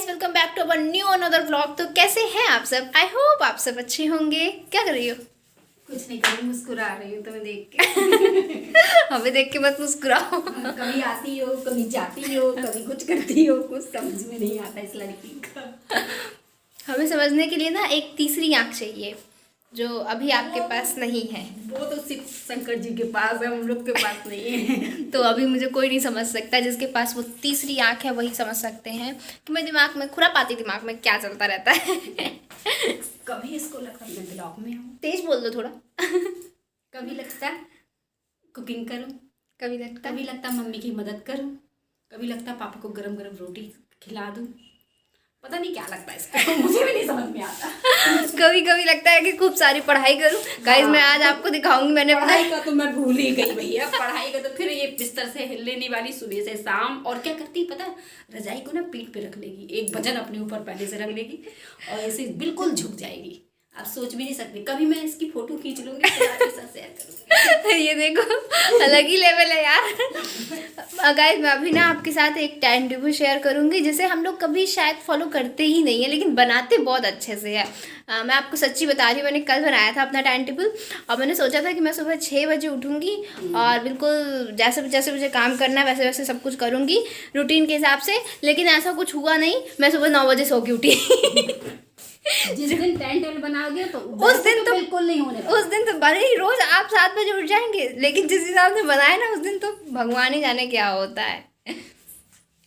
Guys, welcome back to our new another vlog. तो कैसे हैं आप सब? आई होप आप सब अच्छे होंगे। क्या कर रही हो? कुछ नहीं कर रही, मुस्कुरा रही हूँ तुम्हें देख के। हमें देख के मत मुस्कुराओ। कभी आती हो, कभी जाती हो, कभी कुछ करती हो, कुछ समझ में नहीं आता इस लड़की का। हमें समझने के लिए ना एक तीसरी आंख चाहिए, जो अभी आपके पास नहीं है। वो तो सिर्फ शंकर जी के पास है, हम लोग के पास नहीं है। तो अभी मुझे कोई नहीं समझ सकता, जिसके पास वो तीसरी आंख है वही समझ सकते हैं कि मेरे दिमाग में, खुरापाती दिमाग में क्या चलता रहता है। कभी इसको लगता है मैं ब्लॉग में हूँ, तेज बोल दो थोड़ा। कभी लगता है कुकिंग करूँ, कभी लगता मम्मी की मदद करूँ, कभी लगता पापा को गरम गरम रोटी खिला दूँ। पता नहीं क्या लगता है इसका, मुझे भी नहीं समझ में आता। कभी कभी लगता है कि खूब सारी पढ़ाई करूं। गाइस, मैं आज आपको दिखाऊंगी। मैंने पढ़ाई का तो मैं भूल ही गई भैया। पढ़ाई का तो फिर ये बिस्तर से हिलने नहीं वाली सुबह से शाम। और क्या करती पता है, रजाई को ना पीठ पे रख लेगी, एक वजन अपने ऊपर पहले से रख लेगी और ऐसे बिल्कुल झुक जाएगी। आप सोच भी नहीं सकते। कभी मैं इसकी फोटो खींच लूंगी, फिर आपके साथ शेयर करूंगी। ये देखो, अलग ही लेवल है यार। गाइस, मैं अभी ना आपके साथ एक टाइम टेबल शेयर करूंगी, जिसे हम लोग कभी शायद फॉलो करते ही नहीं है, लेकिन बनाते बहुत अच्छे से है। मैं आपको सच्ची बता रही हूँ, मैंने कल बनाया था अपना टाइम टेबल और मैंने सोचा था कि मैं सुबह 6 बजे उठूंगी और बिल्कुल जैसे जैसे मुझे काम करना है वैसे वैसे सब कुछ करूंगी रूटीन के हिसाब से। लेकिन ऐसा कुछ हुआ नहीं। मैं सुबह 9 बजे सो के उठी। जिस दिन टाइम टेबल बनाओगे तो उस दिन तो बिल्कुल नहीं होने उस दिन तो भले ही रोज आप 7 बजे उठ जाएंगे, लेकिन जिस हिसाब से बनाए ना उस दिन तो भगवान ही जाने क्या होता है।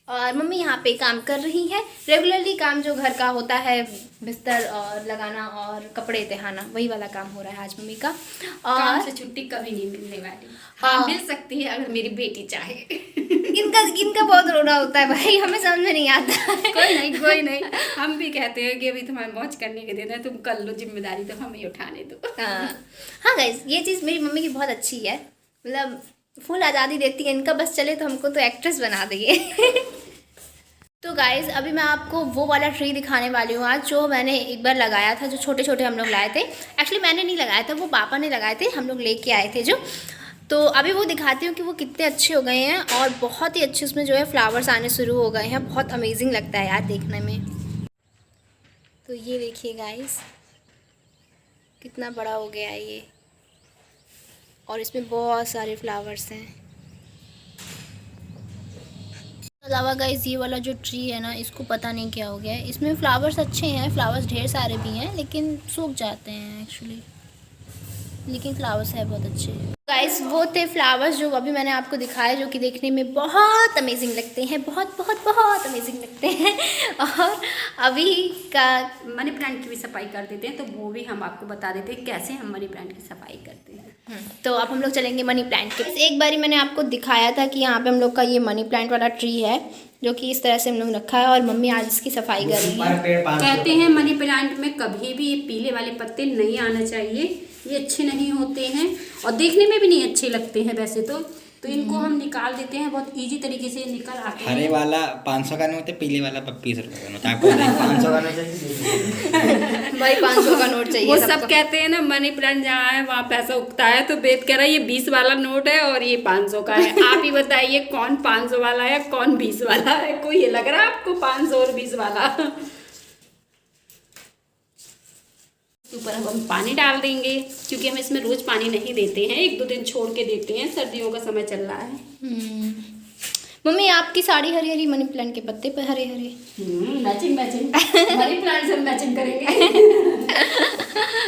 और मम्मी यहाँ पे काम कर रही है रेगुलरली काम जो घर का होता है, बिस्तर और लगाना और कपड़े तहाना, वही वाला काम हो रहा है आज मम्मी का। और काम से छुट्टी कभी नहीं मिलने वाली। हाँ, मिल सकती है अगर मेरी बेटी चाहे। इनका बहुत रोना होता है भाई, हमें समझ में नहीं आता है। कोई नहीं। हम भी कहते हैं कि अभी तुम्हारे मौज करने के दिन है, तुम कर लो, जिम्मेदारी तो हमें उठाने दो। हाँ गाइस, ये चीज़ मेरी मम्मी की बहुत अच्छी है, मतलब फुल आज़ादी देती है। इनका बस चले तो हमको तो एक्ट्रेस बना देंगे। तो गाइज़, अभी मैं आपको वो वाला ट्री दिखाने वाली हूँ आज, जो मैंने एक बार लगाया था, जो छोटे छोटे हम लोग लाए थे। एक्चुअली मैंने नहीं लगाया था, वो पापा ने लगाए थे, हम लोग लेके आए थे जो। तो अभी वो दिखाती हूँ कि वो कितने अच्छे हो गए हैं और बहुत ही अच्छे उसमें जो है फ्लावर्स आने शुरू हो गए हैं। बहुत अमेजिंग लगता है यार देखने में। तो ये देखिए गाइज़, कितना बड़ा हो गया है ये, और इसमें बहुत सारे फ्लावर्स हैं। अलावा गाइस, ये वाला जो ट्री है ना, इसको पता नहीं क्या हो गया है। इसमें फ्लावर्स अच्छे हैं, फ्लावर्स ढेर सारे भी हैं, लेकिन सूख जाते हैं एक्चुअली, लेकिन फ्लावर्स है बहुत अच्छे। गाइस, वो थे फ्लावर्स जो अभी मैंने आपको दिखाया, जो कि देखने में बहुत अमेजिंग लगते हैं, बहुत बहुत बहुत अमेजिंग लगते हैं। और अभी का मनी प्लांट की भी सफाई कर देते हैं, तो वो भी हम आपको बता देते हैं कैसे हम मनी प्लांट की सफाई करते हैं। तो अब हम लोग चलेंगे मनी प्लांट के। एक बारी मैंने आपको दिखाया था कि यहाँ पे हम लोग का ये मनी प्लांट वाला ट्री है, जो कि इस तरह से हम लोग रखा है, और मम्मी आज इसकी सफाई कर रही है। कहते हैं मनी प्लांट में कभी भी ये पीले वाले पत्ते नहीं आना चाहिए, ये अच्छे नहीं होते हैं और देखने में भी नहीं अच्छे लगते हैं वैसे तो इनको हम निकाल देते हैं, बहुत इजी तरीके से निकल आते हैं। हरे वाला 500 का नोट है, पीले वाला 20 रुपये का नोट। आपको 500 का नोट चाहिए भाई, 500 का नोट चाहिए। वो सब कहते हैं ना, मनी प्लांट जहाँ है वहाँ पैसा उगता है, तो वेद कह रहा है ये 20 वाला नोट है और ये 500 का है। आप ही बताइए कौन 500 वाला है, कौन 20 वाला है? कोई ये लग रहा है आपको 500 और 20 वाला? ऊपर अब हम पानी डाल देंगे, क्योंकि हम इसमें रोज पानी नहीं देते हैं, 1-2 दिन छोड़ के देते हैं, सर्दियों का समय चल रहा है। मम्मी, आपकी साड़ी हरी हरी, मनी प्लांट के पत्ते पर Hare Hare. Matching money plant से मैचिंग करेंगे।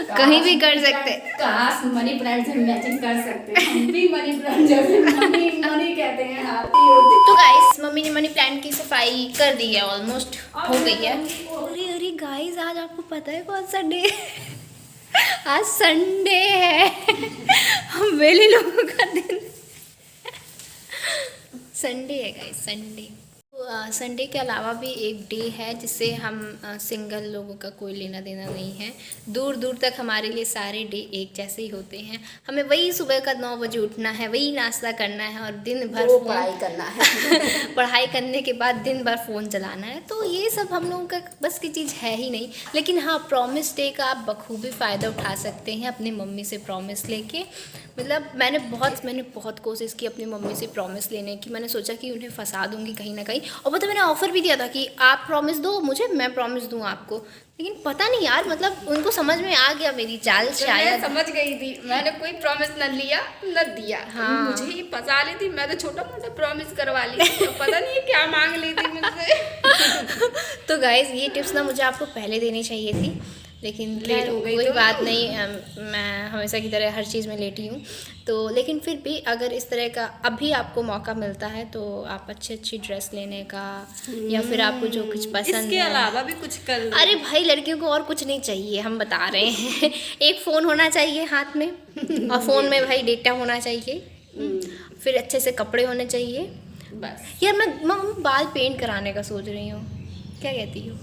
कहीं भी कर सकते। काश मनी प्लांट से मैचिंग कर सकते, हम भी मनी प्लांट जैसे मनी कहते हैं आती होती। तो गाइस, मम्मी ने मनी प्लांट की सफाई कर दी है, ऑलमोस्ट हो गई है। अरे अरे गाइस, आज आपको पता है कौन सा डे? आज संडे है। हम वेले लोगों का दिन संडे है गाइस, संडे। संडे के अलावा भी एक डे है जिससे हम सिंगल लोगों का कोई लेना देना नहीं है। दूर दूर तक हमारे लिए सारे डे एक जैसे ही होते हैं। हमें वही सुबह का 9 बजे उठना है, वही नाश्ता करना है और दिन भर पढ़ाई करना है। पढ़ाई करने के बाद दिन भर फ़ोन चलाना है। तो ये सब हम लोगों का बस की चीज़ है ही नहीं। लेकिन हाँ, प्रॉमिस डे का आप बखूबी फ़ायदा उठा सकते हैं, अपनी मम्मी से प्रॉमिस लेके मतलब मैंने बहुत कोशिश की अपनी मम्मी से प्रॉमिस लेने की। मैंने सोचा कि उन्हें फंसा दूंगी कहीं ना कहीं, और पता मैंने ऑफ़र भी दिया था कि आप प्रॉमिस दो मुझे, मैं प्रॉमिस दूँ आपको। लेकिन पता नहीं यार, मतलब उनको समझ में आ गया मेरी चाल तो मैं शायद। समझ गई थी, मैंने कोई प्रॉमिस न लिया न दिया। हाँ। मुझे ही फंसा ली थी, मैं तो छोटा मोटा प्रॉमिस करवा ली, तो पता नहीं क्या मांग ली थी मुझसे। तो गाइज़ ये टिप्स ना मुझे आपको पहले देनी चाहिए थी, लेकिन लेट खैर हो गई कोई तो। बात नहीं। मैं हमेशा की तरह हर चीज़ में लेटी हूँ। तो लेकिन फिर भी अगर इस तरह का अभी आपको मौका मिलता है तो आप अच्छी ड्रेस लेने का, या फिर आपको जो कुछ पसंद इसके है। अलावा भी कुछ कर लो। अरे भाई, लड़कियों को और कुछ नहीं चाहिए, हम बता रहे हैं। एक फ़ोन होना चाहिए हाथ में, और फ़ोन में भाई डेटा होना चाहिए, फिर अच्छे से कपड़े होने चाहिए। बस यार मैं बाल पेंट कराने का सोच रही हूँ, क्या कहती हो?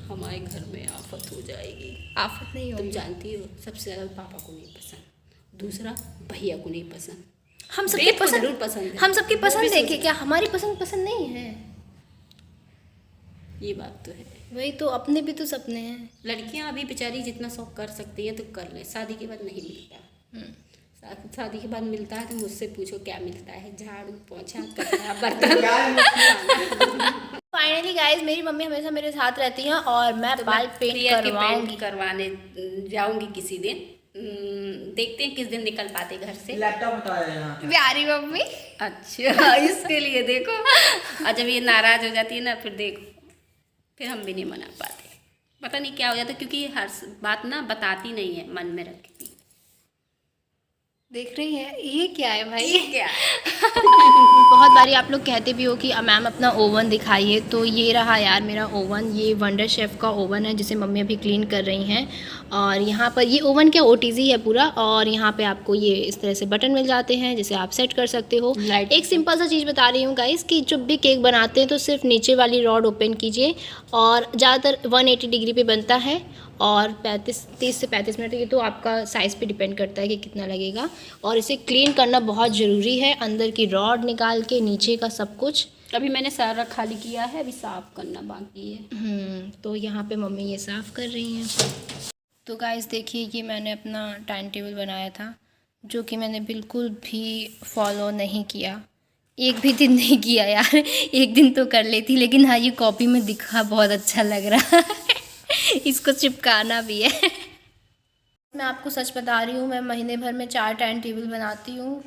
हमारे घर में आफत हो जाएगी। आफत नहीं तुम होगी। जानती हो, सबसे ज़्यादा पापा को नहीं पसंद, दूसरा भैया को नहीं पसंद। हम सबके बेट को पसंद, जरूर पसंद है। हम सबकी वो भी पसंद देखे सोच- क्या? हमारी पसंद पसंद नहीं है। ये बात तो है। वही तो, अपने भी तो सपने हैं। लड़कियां अभी बेचारी जितना शौक कर सकती हैं तो कर ले, शादी के बाद नहीं मिलता। शादी के बाद मिलता है तो मुझसे पूछो क्या मिलता है, झाड़ू पोछा कपड़ा बर्तन। फाइनली गाइज, मेरी मम्मी हमेशा मेरे साथ रहती हैं और मैं तो बाल मैं पेंट प्रिया के करवाऊंगी। पेंट करवाने जाऊंगी किसी दिन। देखते हैं किस दिन निकल पाते घर से। लैपटॉप बताया यहाँ पे। प्यारी मम्मी। अच्छा इसके लिए देखो, और जब ये नाराज हो जाती है ना फिर देखो, फिर हम भी नहीं मना पाते, पता नहीं क्या हो जाता, क्योंकि हर बात ना बताती नहीं है, मन में रखती। देख रही है ये क्या है भाई? ये क्या बहुत बारी आप लोग कहते भी हो कि मैम अपना ओवन दिखाइए, तो ये रहा यार मेरा ओवन। ये वंडर शेफ़ का ओवन है जिसे मम्मी अभी क्लीन कर रही हैं। और यहाँ पर ये ओवन क्या OTG है पूरा, और यहाँ पे आपको ये इस तरह से बटन मिल जाते हैं जिसे आप सेट कर सकते हो। Light एक सिंपल सा चीज़ बता रही हूँ गाइस, कि जब भी केक बनाते हैं तो सिर्फ नीचे वाली रॉड ओपन कीजिए, और ज़्यादातर 180 डिग्री पे बनता है, और 30 से 35 मिनट, ये तो आपका साइज़ पे डिपेंड करता है कि कितना लगेगा। और इसे क्लीन करना बहुत ज़रूरी है, अंदर की रॉड निकाल के नीचे का सब कुछ। अभी मैंने सारा खाली किया है, अभी साफ करना बाकी है। तो यहाँ पे मम्मी ये साफ़ कर रही हैं। तो गाइस देखिए, ये मैंने अपना टाइम टेबल बनाया था, जो कि मैंने बिल्कुल भी फॉलो नहीं किया, एक भी दिन नहीं किया यार। एक दिन तो कर लेती, लेकिन हाँ ये कॉपी में दिखा बहुत अच्छा लग रहा है। इसको चिपकाना भी है। मैं आपको सच बता रही हूँ, मैं महीने भर में 4 टाइम टेबल बनाती हूँ,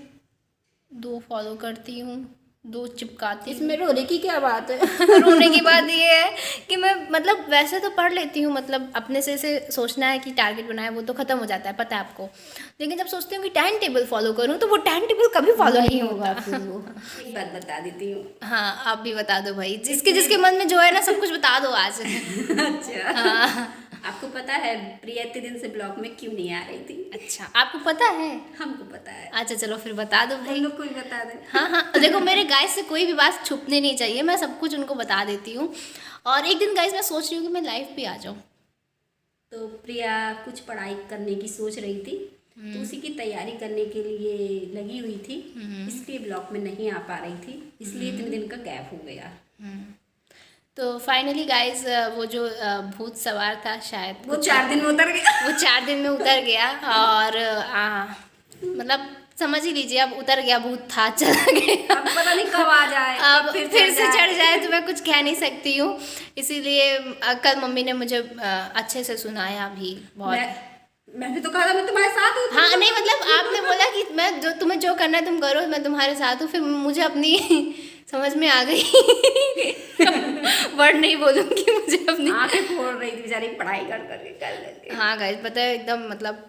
2 फॉलो करती हूँ, 2 चिपकाती हूँ। इसमें रोने की क्या बात है? रोने की बात ये है कि मैं मतलब वैसे तो पढ़ लेती हूँ, मतलब अपने से सोचना है कि टारगेट बनाए वो तो ख़त्म हो जाता है, पता है आपको। लेकिन जब सोचती हूँ कि टाइम टेबल फॉलो करूँ तो वो टाइम टेबल कभी फॉलो नहीं होगा। एक बात बता देती हूँ। हाँ आप भी बता दो भाई, जिसके मन में जो है ना सब कुछ बता दो आज। अच्छा हाँ आपको पता है प्रिया इतने दिन से ब्लॉग में क्यों नहीं आ रही थी? अच्छा, आपको पता है? हमको पता है। अच्छा चलो फिर बता दो भाई। हम लोग को भी बता दे। हाँ देखो, मेरे गाइस से कोई भी बात छुपने नहीं चाहिए, मैं सब कुछ उनको बता देती हूँ। और एक दिन गाइस मैं सोच रही हूँ कि मैं लाइव पे आ जाऊँ। तो प्रिया कुछ पढ़ाई करने की सोच रही थी, तो उसी की तैयारी करने के लिए लगी हुई थी, इसलिए ब्लॉग में नहीं आ पा रही थी, इसलिए इतने दिन का गैप हो गया। तो फाइनली गाइस वो जो भूत सवार था, शायद वो 4 दिन में उतर गया। वो 4 दिन में उतर गया, और मतलब समझ ही लीजिए अब उतर गया, भूत था, चला गया। अब पता नहीं कब आ जाए, अब कब फिर से चढ़ जाए तो मैं कुछ कह नहीं सकती हूँ। इसीलिए कल मम्मी ने मुझे अच्छे से सुनाया भी बहुत। मैंने तो कहा था मैं तुम्हारे साथ हूँ। हाँ नहीं, मतलब आपने बोला कि मैं जो तुम्हें जो करना है तुम करो, मैं तुम्हारे साथ हूँ, फिर मुझे अपनी समझ में आ गई। वर्ड नहीं बोलूँगी, मुझे अपनी आंखें फोड़ रही थी बेचारी पढ़ाई कर करके। हाँ गाइस, पता है एकदम मतलब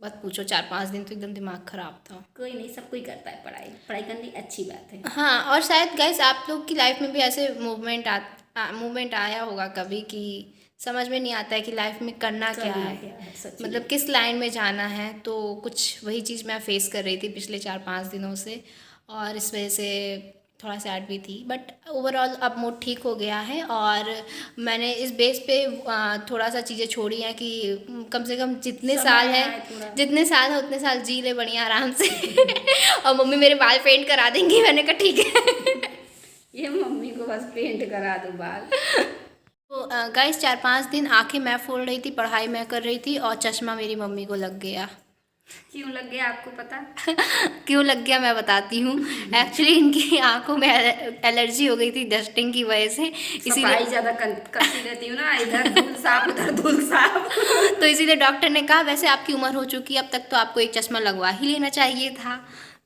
बस पूछो, 4-5 दिन तो एकदम दिमाग खराब था। कोई नहीं, सब कोई करता है पढ़ाई, पढ़ाई करनी अच्छी बात है। हाँ, और शायद गाइस आप लोग की लाइफ में भी ऐसे मूवमेंट आया होगा कभी, कि समझ में नहीं आता है कि लाइफ में करना क्या है, मतलब किस लाइन में जाना है। तो कुछ वही चीज़ मैं फेस कर रही थी पिछले 4-5 दिनों से, और इस वजह से थोड़ा सैड भी थी, बट ओवरऑल अब मूड ठीक हो गया है। और मैंने इस बेस पे थोड़ा सा चीज़ें छोड़ी हैं कि कम से कम जितने साल हैं उतने साल जी ले बढ़िया आराम से। और मम्मी मेरे बाल पेंट करा देंगी, मैंने कहा ठीक है। ये मम्मी को बस पेंट करा दो बाल। तो गाइस 4-5 दिन आंखें मैं फोड़ रही थी, पढ़ाई मैं कर रही थी, और चश्मा मेरी मम्मी को लग गया। क्यों लग गया आपको पता? क्यों लग गया मैं बताती हूँ। एक्चुअली इनकी आंखों में एलर्जी हो गई थी डस्टिंग की वजह से, सफाई इसीलिए ज्यादा करती रहती हूँ ना, इधर धूल साफ उधर धूल साफ। तो इसीलिए डॉक्टर ने कहा वैसे आपकी उम्र हो चुकी है, अब तक तो आपको एक चश्मा लगवा ही लेना चाहिए था,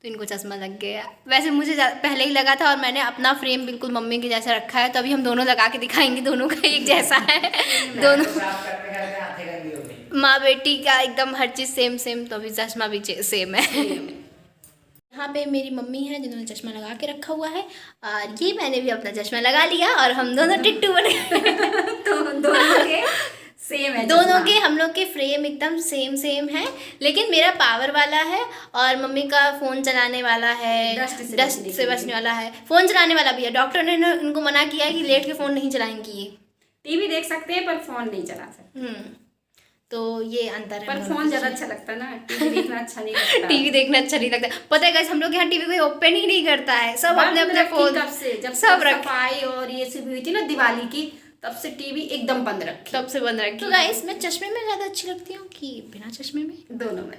तो इनको चश्मा लग गया। वैसे मुझे पहले ही लगा था और मैंने अपना फ्रेम बिल्कुल मम्मी के जैसा रखा है, तो अभी हम दोनों लगा के दिखाएंगे, दोनों का एक जैसा है। दोनों माँ बेटी का एकदम हर चीज़ सेम सेम, तो अभी चश्मा भी सेम है। यहाँ पे मेरी मम्मी है जिन्होंने चश्मा लगा के रखा हुआ है, और ये मैंने भी अपना चश्मा लगा लिया और हम दोनों टिट्टू बने। तो दोनों के सेम है, दोनों के हम लोग के फ्रेम एकदम सेम सेम है, लेकिन मेरा पावर वाला है और मम्मी का फ़ोन चलाने वाला है, डस्ट से बचने वाला है। फ़ोन चलाने वाला भी है, डॉक्टर ने इनको मना किया है कि लेट के फ़ोन नहीं चलाएंगी ये। टीवी देख सकते हैं पर फोन नहीं चला सकते। तो ये अंतर है। पर फोन ज्यादा अच्छा लगता है ना, टीवी देखना अच्छा नहीं लगता। टीवी देखना अच्छा नहीं लगता। पता है गाइस, हम लोग यहाँ टीवी कोई ओपन ही नहीं करता है, सब अपने अपने फोन। कब से जब सब सफाई और ये सब हुई थी ना दिवाली की, तब से टीवी एकदम बंद रखी। तब से बंद रखी। तो गाइस मैं चश्मे में ज़्यादा अच्छी लगती हूँ कि बिना चश्मे में? दोनों में।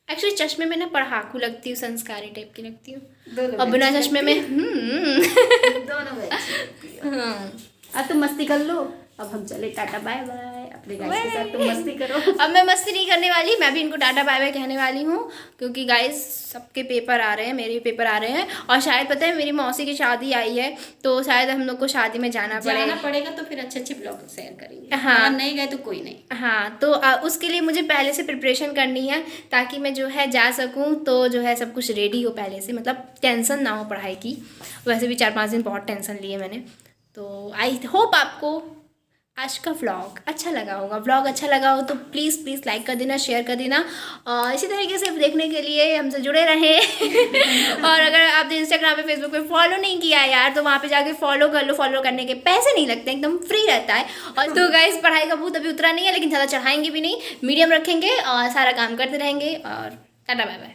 एक्चुअली चश्मे में ना पढ़ाकू लगती हूँ, संस्कारी टाइप की लगती हूँ, दोनों और बिना चश्मे में दोनों में अच्छी लगती है। हाँ। अब तुम मस्ती कर लो, अब हम चले टाटा बाय बाय। अपने गाइस के साथ तुम मस्ती करो। अब मैं मस्ती नहीं करने वाली, मैं भी इनको टाटा बाय बाय कहने वाली हूँ, क्योंकि गाइस सबके पेपर आ रहे हैं, मेरे भी पेपर आ रहे हैं, और शायद पता है मेरी मौसी की शादी आई है, तो शायद हम लोग को शादी में जाना पड़ेगा तो फिर अच्छे ब्लॉग शेयर करेंगे। हाँ, नहीं गए तो कोई नहीं। हाँ, तो उसके लिए मुझे पहले से प्रिपरेशन करनी है, ताकि मैं जो है जा सकूँ, तो जो है सब कुछ रेडी हो पहले से, मतलब टेंशन ना हो पढ़ाई की। वैसे भी 4-5 दिन बहुत टेंशन लिए मैंने। तो आई होप आपको आज का व्लॉग अच्छा लगा होगा। व्लॉग अच्छा लगा हो तो प्लीज़ लाइक कर देना, शेयर कर देना, और इसी तरीके से देखने के लिए हमसे जुड़े रहें। और अगर आप इंस्टाग्राम पे फेसबुक पे फॉलो नहीं किया है यार, तो वहाँ पे जाके फॉलो कर लो। फॉलो करने के पैसे नहीं लगते, एकदम फ्री रहता है। और तो गाइस पढ़ाई का भूत अभी उतरा नहीं है, लेकिन ज़्यादा चढ़ाएंगे भी नहीं, मीडियम रखेंगे और सारा काम करते रहेंगे। और टाटा बाय बाय।